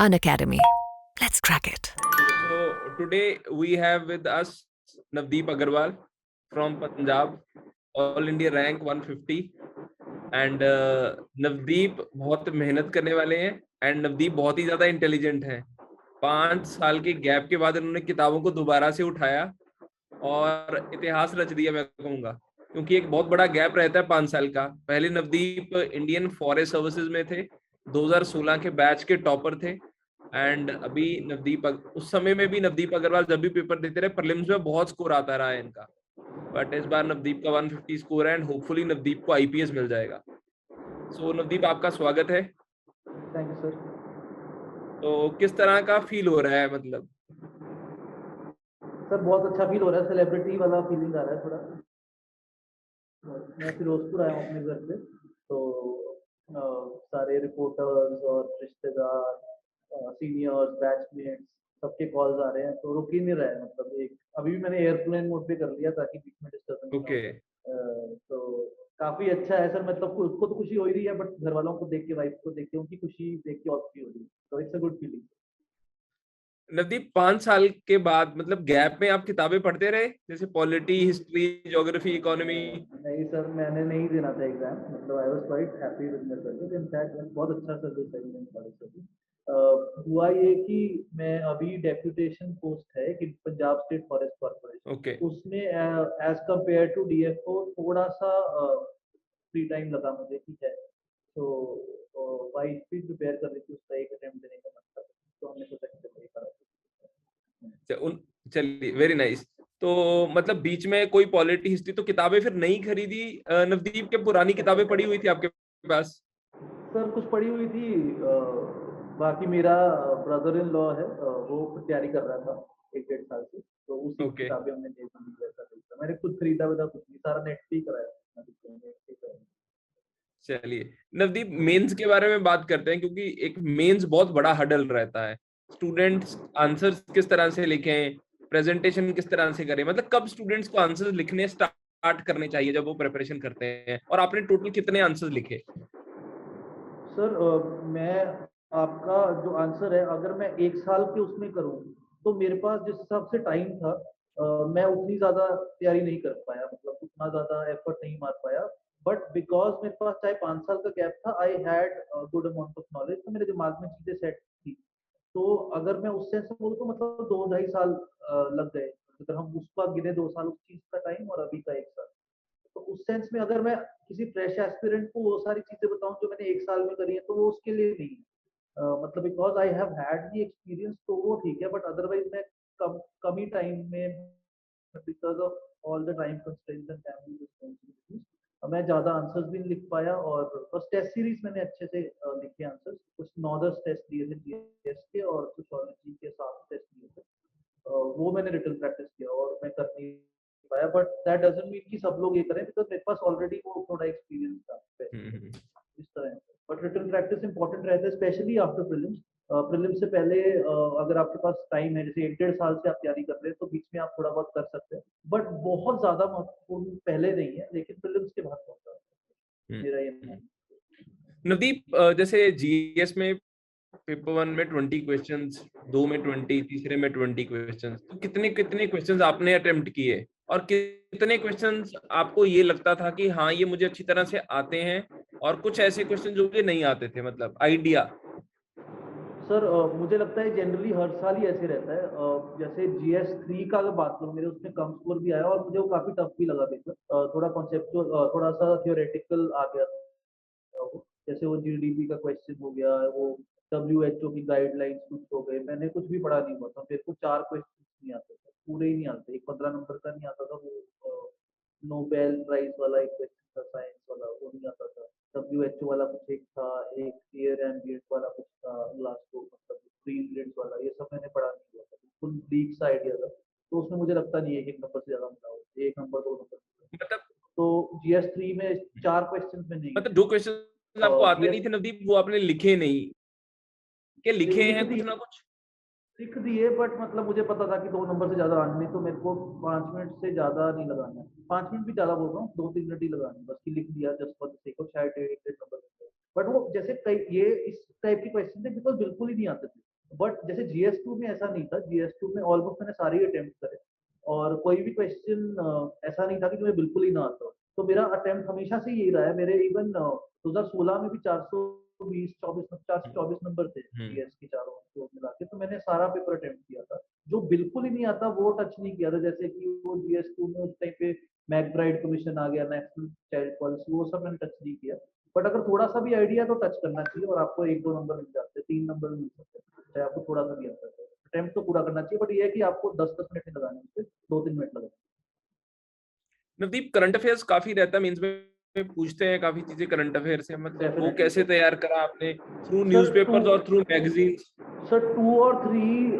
Unacademy. Let's crack it. So today we have with us Navdeep Agarwal from Punjab, All India rank 150 and Navdeep बहुत मेहनत करने वाले हैं and Navdeep बहुत ही ज्यादा इंटेलिजेंट हैं। 5 साल के गैप के बाद उन्होंने किताबों को दोबारा से उठाया और इतिहास रच दिया मैं कहूंगा, क्योंकि एक बहुत बड़ा गैप रहता है 5 साल का। पहले नवदीप इंडियन फॉरेस्ट सर्विसेज में थे, 2016 के बैच के टॉपर थे एंड अभी नवदीप उस समय में भी नवदीप अग्रवाल जब भी पेपर देते रहे प्रीलिम्स में बहुत स्कोर आता रहा है इनका, बट इस बार नवदीप का 150 स्कोर है एंड होपफुली नवदीप को आईपीएस मिल जाएगा। सो नवदीप आपका स्वागत है। Thank you sir. तो किस तरह का फील हो रहा है? मतलब सर बहुत अच्छा फील हो रहा है, सेलिब्रिटी वाला फीलिंग आ रहा है थोड़ा। मैं फिरोजपुर आया हूँ अपने घर पे, तो सारे रिपोर्टर्स और रिश्तेदार, सीनियर्स, बैचमेट्स सबके कॉल्स आ रहे हैं, तो रुक ही नहीं रहा है। मतलब एक अभी भी मैंने एयरप्लेन मोड पे कर लिया ताकि बीच में डिस्टर्बेंस ना ओके, हो। तो काफी अच्छा है सर। मतलब खुद को तो खुशी हो ही रही है, बट घर वालों को देख के, वाइफ को देख के, उनकी खुशी देख के और खुशी हो रही है, तो it's a good feeling. Navdeep 5 साल के बाद मतलब गैप में आप किताबें पढ़ते रहे, जैसे पॉलिटी, हिस्ट्री, ज्योग्राफी, इकोनॉमी? नहीं सर, मैंने नहीं देना था एग्जाम। मतलब I was quite happy with my service. In fact बहुत अच्छा सर्विस है मैंने सारे सर्विस। हुआ ये कि मैं अभी डेप्यूटेशन पोस्ट है कि Punjab state forest corporation, okay, उसमें एज कंपेयर टू डीएफओ थोड़ा सा फ्री टाइम लगा मुझे, ठीक है। तो वाइफ भी प्रिपेयर कर रही थी, उसका एक अटेम्प्ट देने का मन था, तो हमने सोचा कि चलो ये करा। चलिए, वेरी नाइस। तो मतलब बीच में कोई पॉलिटी, हिस्ट्री तो किताबें फिर नहीं खरीदी नवदीप के? पुरानी किताबें पढ़ी हुई थी आपके पास? सर कुछ पड़ी हुई थी। बाकी मेरा ब्रदर इन लॉ है, वो तैयारी कर रहा था 1 डेढ़ साल से, तो उसी की ओके, किताबें हमने देख ली। वैसा नहीं था, मैंने खुद खरीदा वैसा कुछ नहीं, सारा नेट पे ही कराया। नेट पे कराया। चलिए नवदीप, मेंस के बारे में बात करते हैं, क्योंकि एक मेंस बहुत बड़ा हडल रहता है। स्टूडेंट्स आंसर्स किस तरह से लिखें, प्रेजेंटेशन किस तरह से करें, मतलब कब स्टूडेंट्स को आंसर्स लिखने स्टार्ट करने चाहिए जब वो प्रिपरेशन करते हैं, और आपने टोटल कितने आंसर्स लिखे? सर मैं आपका जो आंसर है, अगर मैं 1 साल के उसमें करूँ, तो मेरे पास जिस हिसाब से टाइम था, मैं उतनी ज़्यादा तैयारी नहीं कर पाया, मतलब उतना ज़्यादा एफर्ट नहीं मार पाया। बट बिकॉज मेरे पास चाहे 5 साल का गैप था, I had good amount of knowledge, तो मेरे दिमाग में चीज़ें सेट थी। तो अगर मैं उस सेंस में बोलूँ तो मतलब 2 ढाई साल लग गए, अगर हम उस वक्त गिने 2 साल उस चीज़ का टाइम और अभी का 1 साल। तो उस सेंस में अगर मैं किसी फ्रेश एस्पिरेंट को वो सारी चीजें बताऊं जो मैंने 1 साल में करी है, तो वो उसके लिए नहीं। मतलब because I have had the experience, तो वो ठीक है, बट अदरवाइज मैं कम ही टाइम में, because of all the time constraints and family responsibilities, मैं ज्यादा आंसर्स भी नहीं लिख पाया। और बस टेस्ट सीरीज मैंने अच्छे से लिखे आंसर्स, कुछ 9-10 टेस्ट दिए थे जीएस के और सोशियोलॉजी के 7 टेस्ट दिए थे। वो मैंने रिटन प्रैक्टिस किया और मैं कर नहीं पाया, बट दैट डजंट मीन कि सब लोग ये करें, बिकॉज मेरे पास ऑलरेडी वो थोड़ा एक्सपीरियंस था पहले, हम्म, इस तरह। बट रिटन प्रैक्टिस इंपॉर्टेंट रहता है, स्पेशली आफ्टर प्रीलिम्स। प्रीलिम्स से पहले अगर आपके पास टाइम है, जैसे 1 डेढ़ साल से आप तैयारी कर रहे हैं, तो बीच में आप थोड़ा बहुत कर सकते हैं, बट बहुत ज्यादा महत्वपूर्ण पहले नहीं है, लेकिन प्रीलिम्स के बाद बहुत ज्यादा हम्म, मेरा ये हम्म। मानना नवदीप, जैसे जीएस में पेपर 1 में 20 क्वेश्चंस, 2 में 20, तीसरे में 20 क्वेश्चंस, तो कितने कितने क्वेश्चंस आपने अटेम्प्ट किए, और कितने क्वेश्चंस आपको ये लगता था कि हाँ ये मुझे अच्छी तरह से आते हैं, और कुछ ऐसे क्वेश्चन जो मुझे नहीं आते थे, मतलब आइडिया? सर मुझे लगता है जनरली हर साल ही ऐसे रहता है। जैसे GS3 का अगर बात करूँ, मेरे उसमें कम स्कोर भी आया और मुझे वो काफी टफ भी लगा पेपर। थोड़ा कॉन्सेप्चुअल, थोड़ा सा थियोरेटिकल आ गया था वो। जैसे वो जीडीपी का क्वेश्चन हो गया, वो WHO की गाइडलाइंस कुछ हो गए, मैंने कुछ भी पढ़ा नहीं हुआ था, मेरे को 4 क्वेश्चन नहीं आते थे, पूरे ही नहीं आते। एक 15 नंबर का नहीं आता था, वो नोबेल प्राइज वाला एक क्वेश्चन था, साइंस वाला, वो नहीं आता था। WHO वाला कुछ एक था, एक एयर एम्बिएंट वाला कुछ था, लास्ट को मतलब फ्री इंग्रेडिएंट्स वाला, ये सब मैंने पढ़ा नहीं हुआ था, बिल्कुल ब्रीफ सा आइडिया था। तो उसमें मुझे लगता नहीं है कि 1 नंबर से ज्यादा मिला हो, 1 नंबर 2 नंबर। मतलब तो GS3 में 4 क्वेश्चन में नहीं मतलब 2 क्वेश्चन आपको है। आते नहीं GS थे नवदीप, वो आपने लिखे नहीं, के लिखे लिख हैं कुछ दिए, ना कुछ? लिख दिए, बट मतलब मुझे पता था कि 2 नंबर से ज्यादा आने नहीं, तो मेरे को 5 मिनट से ज्यादा नहीं लगाना है। 5 मिनट भी ज्यादा बोल रहा हूँ, 2-3 मिनट ही लगाना है, बस कि लिख दिया just for the sake of, शायद 1 1.5 नंबर। बट वो जैसे कई ये इस टाइप के क्वेश्चन थे, बिल्कुल बिल्कुल ही नहीं आते थे। बट जैसे GS2 में ऐसा नहीं था, GS2 में ऑलमोस्ट मैंने सारे अटेम्प्ट करे और कोई भी क्वेश्चन ऐसा नहीं था कि मुझे बिल्कुल ही ना आता हो। तो मेरा अटेम्प्ट हमेशा से यही रहा है। मेरे इवन 2016 में भी 424 नंबर थे जीएस के चारों को मिला के, तो मैंने सारा पेपर अटेम्प्ट किया था। जो बिल्कुल ही नहीं आता वो टच नहीं किया था, जैसे कि वो GS2 में उस टाइम पे मैकब्राइड कमीशन आ गया, नेशनल चाइल्ड पॉलिसी, वो सब मैंने टच नहीं किया। बट अगर थोड़ा सा भी आइडिया तो टच करना चाहिए और आपको 1-2 नंबर मिल जाते हैं, 3 नंबर मिल सकते हैं, चाहे आपको थोड़ा सा भी आता है। अटेम्प्ट तो पूरा करना चाहिए, बट ये है कि आपको 10-10 मिनट नहीं लगाने, उससे 2-3 मिनट लगाने। नवदीप, करंट अफेयर्स काफी रहता है, मींस में पूछते हैं काफी चीजें करंट अफेयर से, मतलब वो डेफिनेटली कैसे तैयार करा आपने? Through sir. न्यूज़पेपर्स और थ्रू मैगजीन्स? सर 2 और 3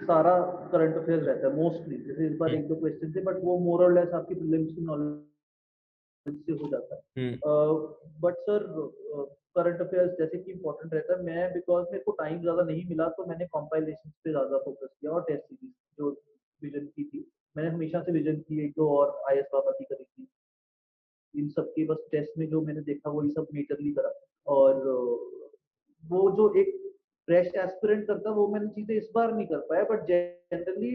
सारा करंट अफेयर्स रहता है मोस्टली। जैसे इस बार 1-2 क्वेश्चन थे, बट वो मोर और लेस आपकी प्रीलिम्स की नॉलेज से हो जाता है। बट सर करंट अफेयर्स जैसे कि इम्पोर्टेंट रहता है, मैं बिकॉज मेरे को टाइम ज़्यादा नहीं मिला तो मैंने कॉम्पाइलेशन पे ज़्यादा फोकस किया और टेस्ट सीरीज जो विजन की थी, मैंने हमेशा से विजन की 1-2 और IS बाबा की करी थी। इन सब के बस टेस्ट में जो मैंने देखा वही सब मेजरली करा। और वो जो एक फ्रेश एस्पिरेंट करता वो मैंने चीजें इस बार नहीं कर पाया, बट जनरली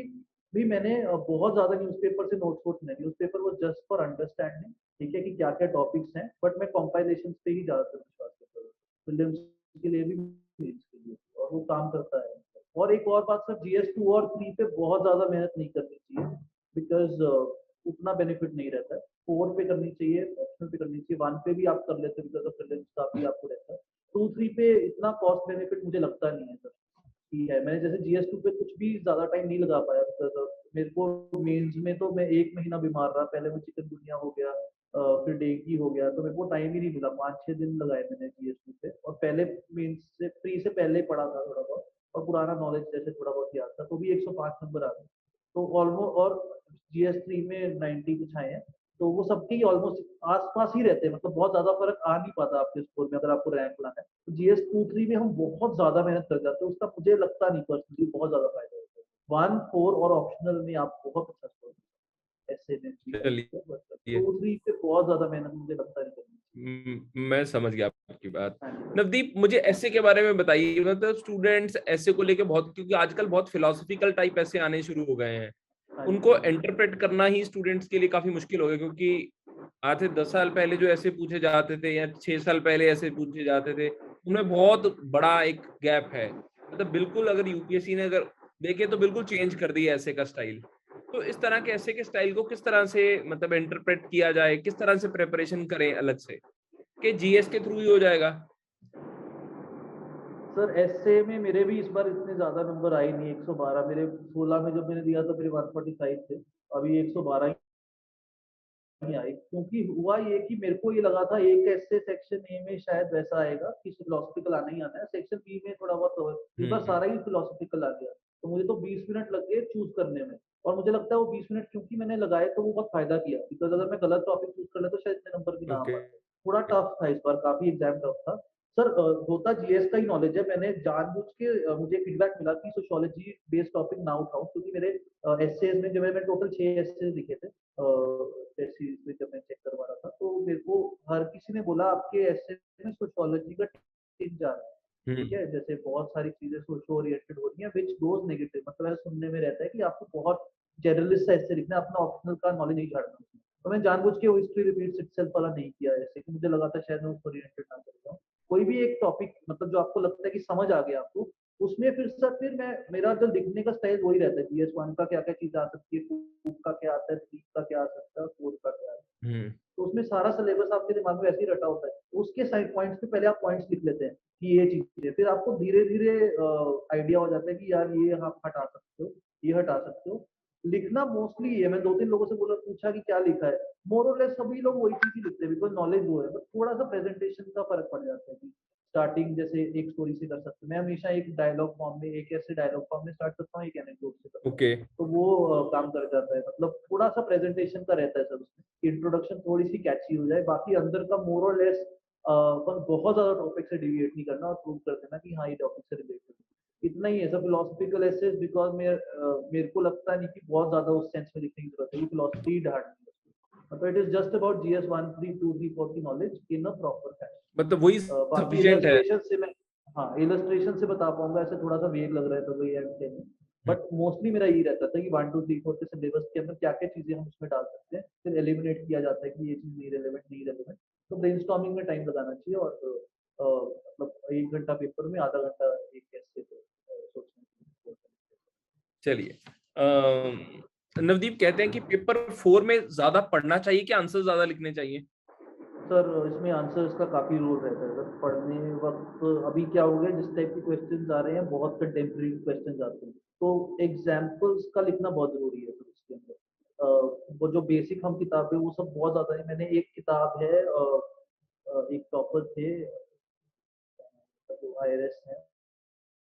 भी मैंने बहुत ज्यादा न्यूज़पेपर से नोट्स नहीं, न्यूज़पेपर वो जस्ट फॉर अंडरस्टैंडिंग, ठीक है, कि क्या क्या टॉपिक्स हैं, बट मैं कंपाइलेशन पे ही ज्यादातर विश्वास करता हूँ, प्रीलिम्स के लिए भी मेंस के लिए, और वो काम करता है। और एक और बात सर, GS2 और 3 पे बहुत ज्यादा मेहनत नहीं करनी चाहिए, बिकॉज उतना बेनिफिट नहीं रहता है। 4 पे करनी चाहिए, ऑप्शनल पे करनी चाहिए, 1 पे भी आप कर लेते हो बिकॉज ऑफ प्रीलिम्स काफी आपको रहता है। 2-3 पे इतना कॉस्ट बेनिफिट मुझे लगता नहीं है सर कि है। मैंने जैसे GS2 पे कुछ भी ज्यादा टाइम नहीं लगा पाया बिकॉज मेरे को मेंस में तो मैं 1 महीना बीमार रहा, पहले वो चिकनगुनिया हो गया, फिर डेंगू हो गया, तो मेरे को टाइम ही नहीं मिला। 5-6 दिन लगाए मैंने GS2 पे, और पहले मेंस से प्री से पहले पढ़ा था थोड़ा बहुत, और पुराना नॉलेज जैसे थोड़ा बहुत याद था, तो भी 105 नंबर आ गए। तो ऑलमोस्ट, और GS3 में 90 कुछ आए हैं, तो वो सबके ही ऑलमोस्ट आस-पास ही रहते हैं, मतलब बहुत ज़्यादा फ़र्क आ नहीं पाता आपके स्कोर में अगर आपको रैंक लाना है। तो GS2-3 में हम बहुत ज़्यादा मेहनत कर जाते हैं, उसका मुझे लगता नहीं पर्सनली बहुत ज़्यादा फ़ायदा होता है। 1, 4 और ऑप्शनल में आप बहुत अच्छा स्कोर ऐसे में भी कर सकते हैं, बट चलिए, 2-3 पे बहुत ज़्यादा मेहनत मुझे लगता नहीं करनी मैं समझ गया आपकी बात। चाहिए। हाँ जी। नवदीप, मुझे ऐसे के बारे में बताइए, मतलब स्टूडेंट्स ऐसे को लेके बहुत, क्योंकि आजकल बहुत फिलोसफिकल टाइप ऐसे आने शुरू हो गए हैं, हाँ जी। उनको इंटरप्रेट करना ही स्टूडेंट्स के लिए काफी मुश्किल हो गया, क्योंकि आज से 10 साल पहले जो ऐसे पूछे जाते थे या 6 साल पहले ऐसे पूछे जाते थे, उनमें बहुत बड़ा एक गैप है। मतलब बिल्कुल, अगर यूपीएससी ने अगर देखे तो बिल्कुल चेंज कर दिया ऐसे का स्टाइल। तो इस तरह के ऐसे के स्टाइल को किस तरह से मतलब इंटरप्रेट किया जाए, किस तरह से प्रिपरेशन करें अलग से, कि जीएस के थ्रू ही हो जाएगा? सर एसए में मेरे भी इस बार इतने ज़्यादा नंबर आए नहीं, 112 मेरे। 16 में जब मैंने दिया था मेरे 145 थे, अभी 112 नहीं आई, क्योंकि हुआ ये कि मेरे को ये लगा था एक ऐसे सेक्शन ए में शायद वैसा आएगा कि फिलोसफिकल आना ही आना है, सेक्शन बी में थोड़ा बहुत हो, इस बार सारा ही फिलोसफिकल आ गया। तो मुझे तो 20 मिनट लग गए चूज करने में, और मुझे लगता है वो 20 मिनट क्योंकि मैंने लगाए तो वो बहुत फायदा किया, बिकॉज अगर मैं गलत टॉपिक चूज कर लेता तो शायद इतने नंबर भी ना आ ओके। पाते। थोड़ा टफ था इस बार, काफी एग्जाम टफ था सर। होता जीएस का ही नॉलेज है, मैंने जानबूझ के मुझे फीडबैक मिला कि सोशियोलॉजी बेस्ड टॉपिक ना उठाऊं, क्योंकि मेरे एसएज में जो मैंने टोटल 6 एसएज लिखे थे टेस्ट सीरीज में जब मैं चेक करवा रहा था, तो मेरे को हर किसी ने बोला आपके एसए में सोशियोलॉजी का टिक जा रहा है, ठीक है, जैसे बहुत सारी चीजें सोशो ओरिएंटेड हो रही हैं, विच गोज नेगेटिव, मतलब ऐसा सुनने में रहता है कि आपको बहुत जनरलिस्ट ऐसे लिखना, अपना ऑप्शनल का नॉलेज नहीं झाड़ना। तो मैं जानबूझ के वो हिस्ट्री रिपीट्स इटसेल्फ वाला नहीं किया, जैसे कि मुझे लगा था शायद मैं उस ओरिएंटेड ना कर जाऊं। कोई भी एक टॉपिक मतलब जो आपको लगता है कि समझ आ गया आपको, उसमें फिर सर फिर मैं मेरा जो लिखने का स्टाइल वही रहता है, जीएस1 का क्या क्या चीज आ सकती है, 2 का क्या आता है, 3 का क्या आ सकता है, 4 का क्या आता है, तो उसमें सारा सिलेबस आपके दिमाग में वैसे ही रटा होता है। तो उसके साइड पॉइंट्स पे पहले आप पॉइंट्स लिख लेते हैं कि ये चीज है, फिर आपको धीरे धीरे आइडिया हो जाता है कि यार ये आप हटा सकते हो, ये हटा सकते हो। लिखना मोस्टली ये, मैं 2-3 लोगों से बोला, पूछा कि क्या लिखा है, मोर और लेस सभी लोग वही चीज ही लिखते हैं, बिकॉज नॉलेज वो है, बट थोड़ा सा प्रेजेंटेशन का फर्क पड़ जाता है कि स्टार्टिंग जैसे एक स्टोरी से कर सकते हैं, मैं हमेशा एक डायलॉग फॉर्म में, एक ऐसे डायलॉग फॉर्म में स्टार्ट करता हूँ, एक एनेक्डोट से करता हूँ, ओके। तो वो काम कर जाता है। मतलब थोड़ा सा प्रेजेंटेशन का रहता है सर उसमें, इंट्रोडक्शन थोड़ी सी कैची हो जाए, बाकी अंदर का मोर और लेस बस बहुत ज्यादा टॉपिक से डिविएट नहीं करना और प्रूव कर देना कि हाँ ये टॉपिक से रिलेटेड है, इतना ही है सर। फिलोसफिकल एसेज बिकॉज मेरे को लगता नहीं कि बहुत ज्यादा उस सेंस में लिखने की जरूरत है, फिलोसफी ढांढनी है, मतलब it is just about GS 1, 3, 2, 3, 4 की knowledge in a proper fashion. मतलब वही बाकी सफिशिएंट है। इलस्ट्रेशन से मैं, हाँ, इलस्ट्रेशन से बता पाऊंगा, ऐसे थोड़ा सा वेग लग रहा है तो वही है। बट मोस्टली मेरा यही रहता था कि 1 2 3 4 के सिलेबस के अंदर क्या क्या चीजें हम उसमें डाल सकते हैं, फिर एलिमिनेट किया जाता है कि ये चीज नहीं रेलेवेंट। तो ब्रेनस्टॉर्मिंग में टाइम लगाना चाहिए, और मतलब 1 घंटा पेपर में, आधा घंटा एक कैसे सोचने। चलिए, नवदीप कहते हैं कि पेपर 4 में ज्यादा पढ़ना चाहिए कि आंसर ज्यादा लिखने चाहिए? सर इसमें आंसर्स का काफ़ी रोल रहता है सर, पढ़ने वक्त अभी क्या हो गया, जिस टाइप के क्वेश्चंस आ रहे हैं बहुत कंटेम्प्रेरी क्वेश्चंस आते हैं, तो एग्जाम्पल्स का लिखना बहुत ज़रूरी है सर उसके अंदर। वो जो बेसिक हम किताबें वो सब बहुत ज़्यादा है। मैंने एक किताब है, एक टॉपर थे जो IRS है,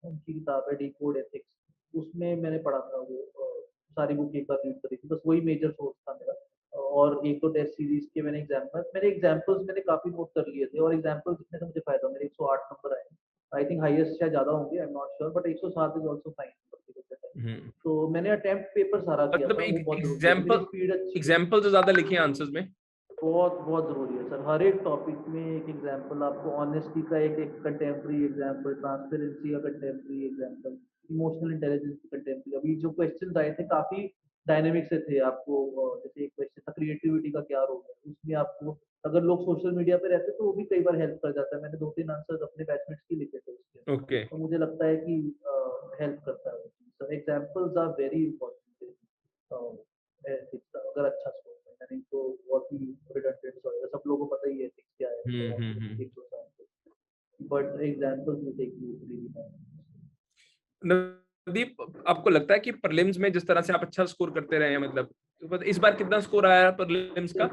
उनकी किताब है डिकोड एथिक्स, उसमें मैंने पढ़ा था वो, सारी बुक एक बार रीड करी थी, बस वही मेजर सोर्स था मेरा। और एक दो टेस्ट सीरीज के मैंने एग्जांपल्स मैंने काफी नोट कर लिए थे, और एग्जांपल्स लिखने से मुझे फायदा, मेरे 108 नंबर आए। आई थिंक हाईएस्ट शायद ज्यादा होंगे, I am not sure, but 107 is also fine. Hmm. तो मैंने अटेम्प्ट पेपर सारा किया मतलब था, वो एक बहुत जरूरी है, तो मेरी एग्जाम्पल स्पीड अच्छी है। एग्जाम्पल तो ज्यादा लिखे आंसर्स में? बहुत बहुत ज़रूरी है सर, हर एक टॉपिक में एक एग्जाम्पल आपको, ऑनेस्टी का एक कंटेम्प्रेरी एग्जाम्पल, ट्रांसपेरेंसी का कंटेम्प्रेरी एग्जाम्पल, इमोशनल इंटेलिजेंस का कंटेम्प्रेरी। अभी जो क्वेश्चन आए थे काफ़ी डायनेमिक से थे आपको, जैसे एक क्वेश्चन था क्रिएटिविटी का क्या रोल है, उसमें आपको अगर लोग सोशल मीडिया पे रहते तो वो भी कई बार हेल्प कर जाता है। मैंने 2 3 आंसर्स अपने बैचमेट्स के लिखे थे उसके अंदर, ओके। तो मुझे लगता है कि हेल्प करता है। Sir examples are very important अगर अच्छा स्कोर करना, नहीं तो बहुत ही रिडंडेंट हो जाएगा। सब लोगों को पता ही है ethics क्या है, hmm. But examples will take you really time. Navdeep, आपको लगता है कि प्रीलिम्स में जिस तरह से आप अच्छा स्कोर करते रहे हैं, मतलब इस बार कितना स्कोर आया प्रीलिम्स का?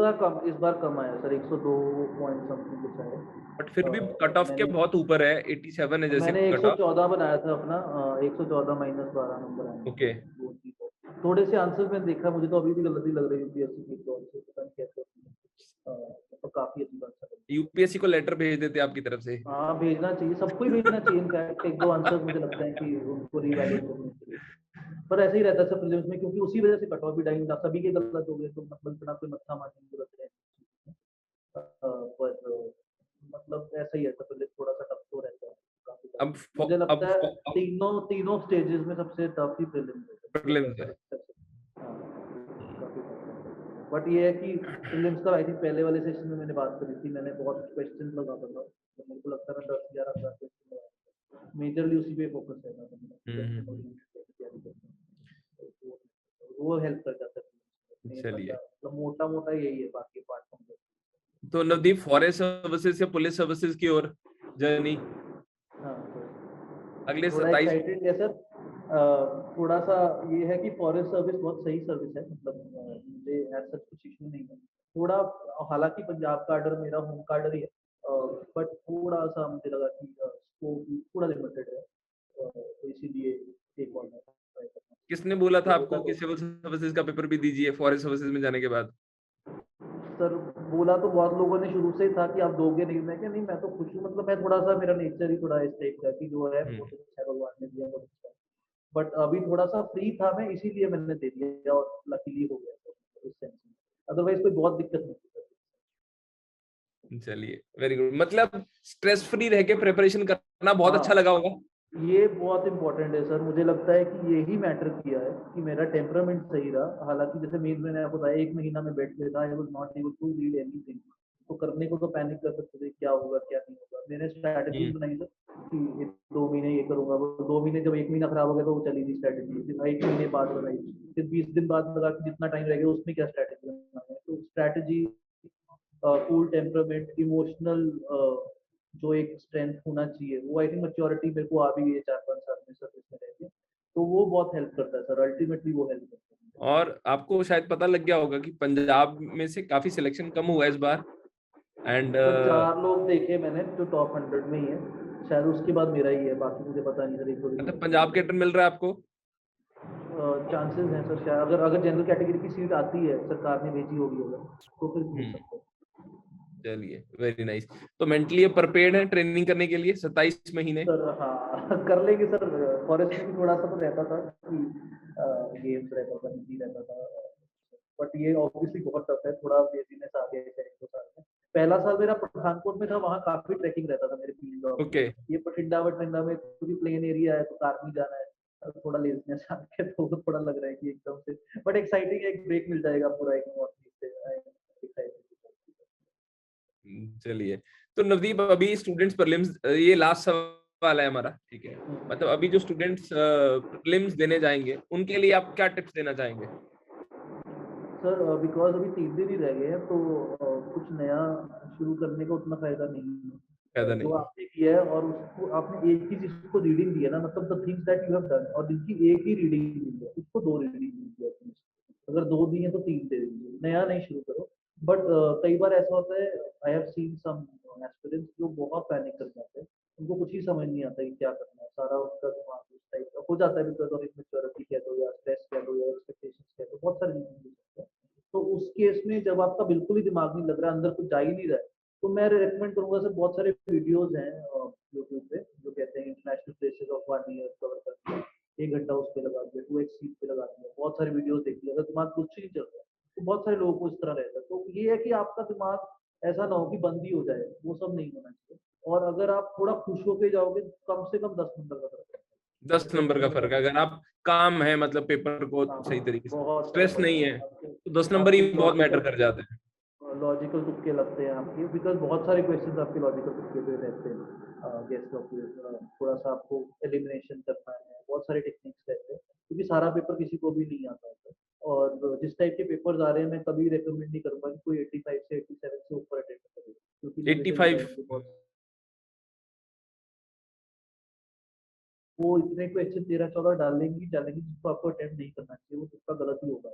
इस बार कम आया सर, 102 पॉइंट समथिंग कुछ आया। बट फिर भी कट ऑफ के मैंने बहुत ऊपर है, 87 है जैसे मैंने कट ऑफ। 114 बनाया था अपना, 114 माइनस 12 नंबर आए ओके। हैं। वो चीज़ है। थोड़े से आंसर मैंने देखा, मुझे तो अभी भी गलती लग रही है यूपीएससी की एग्जाम से, पता नहीं कैसे। तो काफी अच्छी बात है। यूपीएससी को लेटर भेज देते आपकी तरफ से? हाँ, भेजना चाहिए, सबको ही भेजना चाहिए इनफैक्ट। एक दो आंसर मुझे लगता है कि उनको रीवैलिड करने चाहिए, पर ऐसे ही रहता है सब प्रीलिम्स में, क्योंकि उसी वजह से कट ऑफ भी डाउन था, सभी के गलत हो गए, तो मतलब इतना कोई मत्था मारने की जरूरत है। पर मतलब ऐसा ही है, सब प्रीलिम्स थोड़ा सा टफ तो रहता है काफी अब ज्यादा। मुझे लगता है अब तीनों तीनों स्टेजेस में सबसे टफ ही प्रीलिम्स प्रीलिम्स है। है। हाँ, काफी tough है। बट ये है कि प्रीलिम्स का आई थिंक पहले वाले सेशन में मैंने बात करी थी, मैंने बहुत क्वेश्चन लगाता था, तो मेरे को लगता है 10 11 क्वेश्चन लगाए, मेजरली उसी पे फोकस रहता था मेरा, क्वेश्चन हम्म। ओरिएंटेड तैयारी करना। तो वो हेल्प कर जाता है मेन चलिए, बंदा, तो मोटा मोटा यही है, बाकी पार्ट फ्रॉम। तो नवदीप, फॉरेस्ट सर्विसेज या पुलिस सर्विसेज की ओर जर्नी हाँ अगले सर, थोड़ा 27? एक्साइटेड है सर। थोड़ा सा ये है कि फॉरेस्ट सर्विस बहुत सही सर्विस है, मतलब मुझे ऐसा कुछ इशू नहीं है। थोड़ा हालांकि पंजाब कार्डर मेरा होम कार्डर ही है, बट थोड़ा सा मुझे लगा कि स्कोप थोड़ा लिमिटेड है, तो इसीलिए एक और ट्राई करना किसने बोला था होगा आपको कि तो। सिविल सर्विसेज का पेपर भी दीजिए फॉरेस्ट सर्विसेज में जाने के बाद? सर बोला तो बहुत लोगों ने शुरू से ही था कि आप दोगे नहीं, मैं क्या नहीं, मैं तो खुश हूँ, मतलब मैं थोड़ा सा, मेरा नेचर ही थोड़ा इस टाइप का कि जो है हम्म। बहुत अच्छा है, भगवान ने दिया बहुत अच्छा है। बट अभी थोड़ा सा फ्री था मैं, इसीलिए मैंने दे दिया, और लकीली हो गया तो, उस सेंस में अदरवाइज कोई बहुत दिक्कत नहीं थी। चलिए, वेरी गुड। मतलब स्ट्रेस फ्री रह के प्रिपरेशन करना बहुत अच्छा हाँ, लगा होगा। ये बहुत इंपॉर्टेंट है सर, मुझे लगता है कि यही मैटर किया है कि मेरा टेम्परामेंट सही रहा। हालांकि जैसे मेन मैंने आपको बताया, 1 महीना में बैठ लेता, I was not able to read anything. तो करने को तो पैनिक कर सकते थे, क्या होगा क्या नहीं होगा। मैंने स्ट्रैटेजीज हम्म। बनाई सर कि 2 महीने ये करूंगा, वो 2 महीने, जब 1 महीना खराब हो गया तो वो चली गई स्ट्रैटेजी, फिर 1 महीने बाद बनाई, फिर 20 दिन बाद लगा कि जितना टाइम रह गया उसमें क्या स्ट्रैटेजी बनाना है। तो स्ट्रैटेजी, कूल टेम्परामेंट, इमोशनल जो एक स्ट्रेंथ होना चाहिए, वो आई थिंक मैच्योरिटी मेरे को आ भी गई है 4 5 साल में सर्विस में रह के, तो वो बहुत हेल्प करता है सर, अल्टीमेटली वो हेल्प करता है। और आपको शायद पता लग गया होगा कि पंजाब में से काफी सिलेक्शन कम हुआ है इस बार, एंड सर 4 लोग देखे मैंने जो टॉप 100 में ही है, शायद उसके बाद मेरा ही है, बाकी मुझे पता नहीं सर, एक दो मतलब पंजाब के टर्न मिल रहा है आपको? चांसेस हैं सर, शायद अगर अगर जनरल कैटेगरी की सीट आती है, सरकार ने भेजी होगी अगर, तो फिर मिल हम्म। सकता है। चलिए, वेरी नाइस। तो मेंटली प्रिपेयर्ड है ट्रेनिंग करने के लिए 27 महीने? सर हाँ कर लेंगे सर। फॉरेस्ट में भी थोड़ा सा तो रहता था कि गेम्स रहता था, नहीं रहता था, बट ये ऑब्वियसली बहुत टफ है, थोड़ा लेजीनेस आ गया है 1 2 साल में। पहला साल मेरा पठानकोट में था, वहाँ काफी ट्रैकिंग रहता था मेरे फील्ड जॉब में। ओके ये बठिंडा वठिंडा में पूरी प्लेन एरिया है, तो कार में जाना है, थोड़ा लेजीनेस आ गया, तो थोड़ा लग रहा है कि एकदम से, बट एक्साइटिंग है, एक ब्रेक मिल जाएगा पूरा एक नॉर्थ ईस्ट से, exciting। चलिए, तो नवदीप अभी स्टूडेंट्स प्रीलिम्स, ये लास्ट सवाल है हमारा, ठीक है, मतलब अभी जो स्टूडेंट्स प्रीलिम्स देने जाएंगे उनके लिए आप क्या टिप्स देना चाहेंगे? सर बिकॉज अभी 3 दिन ही रह गए हैं, तो कुछ नया शुरू करने का उतना फायदा नहीं है। फायदा जो नहीं है। आपने किया है और उसको आपने एक ही चीज को रीडिंग दी है ना, मतलब the things that you have done, और जिनकी एक ही रीडिंग दी है उसको 2 रीडिंग दी है, अगर 2 दी है तो 3 दे दीजिए, नया नहीं शुरू करो। बट कई बार ऐसा होता है, I have seen some aspirants जो बहुत पैनिक कर जाते हैं, उनको कुछ ही समझ नहीं आता कि क्या करना है, सारा उनका दिमाग उस टाइप का हो जाता है, बिकॉज ऑफ इमेच्योरिटी कह दो या स्ट्रेस कह दो या एक्सपेक्टेशंस कह दो, बहुत सारी चीजें हो सकते हैं। तो उस केस में जब आपका बिल्कुल ही दिमाग नहीं लग रहा, अंदर कुछ जा ही नहीं रहा है, तो मैं रेकमेंड करूंगा सर, बहुत सारे वीडियोस हैं यूट्यूब पे जो कहते हैं international places of 1 year cover करते हैं, 1 घंटा उस पे लगा दिया, 2x सीट पे लगा दिया, बहुत सारे वीडियोस देख लिया, अगर दिमाग कुछ नहीं चल रहा है, तो बहुत सारे लोगों को इस तरह रहता है। तो ये है कि आपका दिमाग ऐसा ना हो कि बंद ही हो जाए, वो सब नहीं होना चाहिए। और अगर आप थोड़ा खुश होके जाओगे, कम से कम 10 नंबर का फर्क है। 10 नंबर का फर्क है, अगर आप काम है मतलब पेपर को हाँ सही तरीके से, बहुत स्ट्रेस फर्क नहीं पड़ता है, है आपको, तो 10 नंबर ही आपकी बहुत मैटर कर जाते हैं। लॉजिकल तुक्के लगते हैं आपके, बिकॉज बहुत सारे क्वेश्चंस आपके लॉजिकल तुक्के पे रहते हैं, गेस थोड़ा सा आपको एलिमिनेशन करना है, बहुत सारे टेक्निक्स रहते हैं, क्योंकि सारा पेपर किसी को भी नहीं आता होता। और जिस टाइप के पेपर्स आ रहे हैं, मैं कभी रिकमेंड नहीं करूंगा कि कोई 85 से 87 से ऊपर अटेंड करे, क्योंकि नेगेटिव 85 जाएंगे बहुत। वो इतने क्वेश्चन 13-14 डालेंगी जिसको आपको अटेम्प्ट नहीं करना चाहिए, वो तुक्का गलत ही होगा।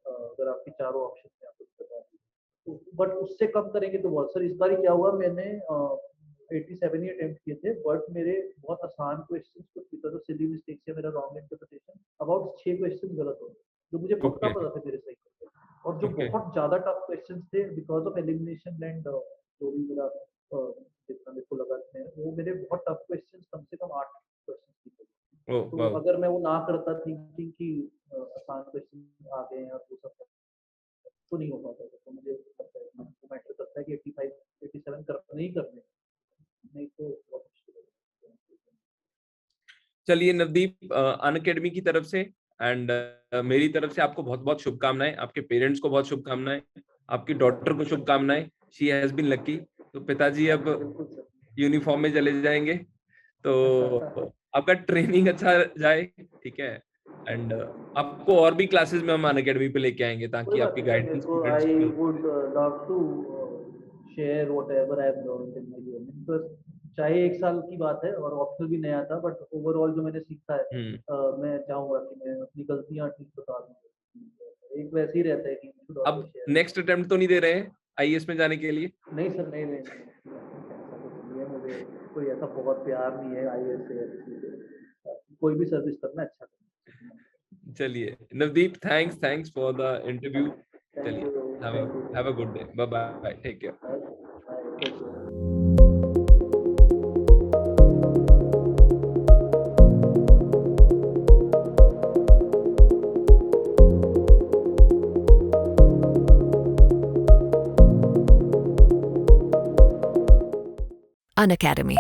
अगर आपके चारों ऑप्शन में आपको पता है तो, बट उससे कम करेंगे तो बहुत सर, इस बार क्या हुआ, मैंने 87 ही अटेम्प्ट किए थे, बट मेरे बहुत आसान क्वेश्चंस कुछ बिकॉज ऑफ सिली मिस्टेक्स या मेरा रॉन्ग इंटरप्रिटेशन अबाउट 6 क्वेश्चन गलत हो गए, जो मुझे पक्का ओके पता था मेरे सही होंगे। और जो ओके बहुत ज्यादा टफ क्वेश्चंस थे बिकॉज ऑफ एलिमिनेशन एंड जो भी मेरा जितना मेरे को लगा वो मेरे बहुत टफ क्वेश्चंस, कम से कम 8 क्वेश्चंस थे। ओ तो वाह, अगर मैं वो ना करता थिंकिंग कि आसान क्वेश्चन आ गए हैं और वो सब, तो नहीं हो पाता था। तो मुझे लगता है कि वो मैटर करता है कि 85 87 करने ही करने, नहीं तो बहुत मुश्किल है। चलिए नवदीप, अनअकैडमी की तरफ से एंड मेरी तरफ से आपको बहुत बहुत शुभकामनाएं, आपके पेरेंट्स को बहुत शुभकामनाएं, आपकी डॉटर को शुभकामनाएं, शी हैज बीन लकी। तो पिताजी अब बिल्कुल सर। यूनिफॉर्म में चले जाएंगे, तो आपका ट्रेनिंग अच्छा जाए, ठीक है, एंड आपको और भी क्लासेस में हम अनअकैडमी पे लेके आएंगे कोई ताकि बात आपकी नहीं सर, मेरे गाइडेंस को स्टूडेंट्स आई को। Would love to share whatever I have learned in my journey, because चाहे 1 साल की बात है और ऑप्शनल भी नया था, बट ओवरऑल जो मैंने सीखा है, मैं चाहूंगा कि मैं अपनी गलतियां ठीक बता दूं। एक वैसे ही रहता है कि should अब always share। नेक्स्ट अटेम्प्ट तो नहीं दे रहे हैं आईएएस में जाने के लिए? नहीं सर, नहीं नहीं नहीं, ऐसा कुछ नहीं है, मुझे कोई ऐसा बहुत प्यार नहीं है आईएएस से या किसी से। कोई भी सर्विस करना अच्छा करना। चलिए Navdeep, thanks for the interview. Thank चलिए, you, thank you. Have a good day, bye bye, take care. Thank you. Unacademy.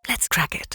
Let's crack it.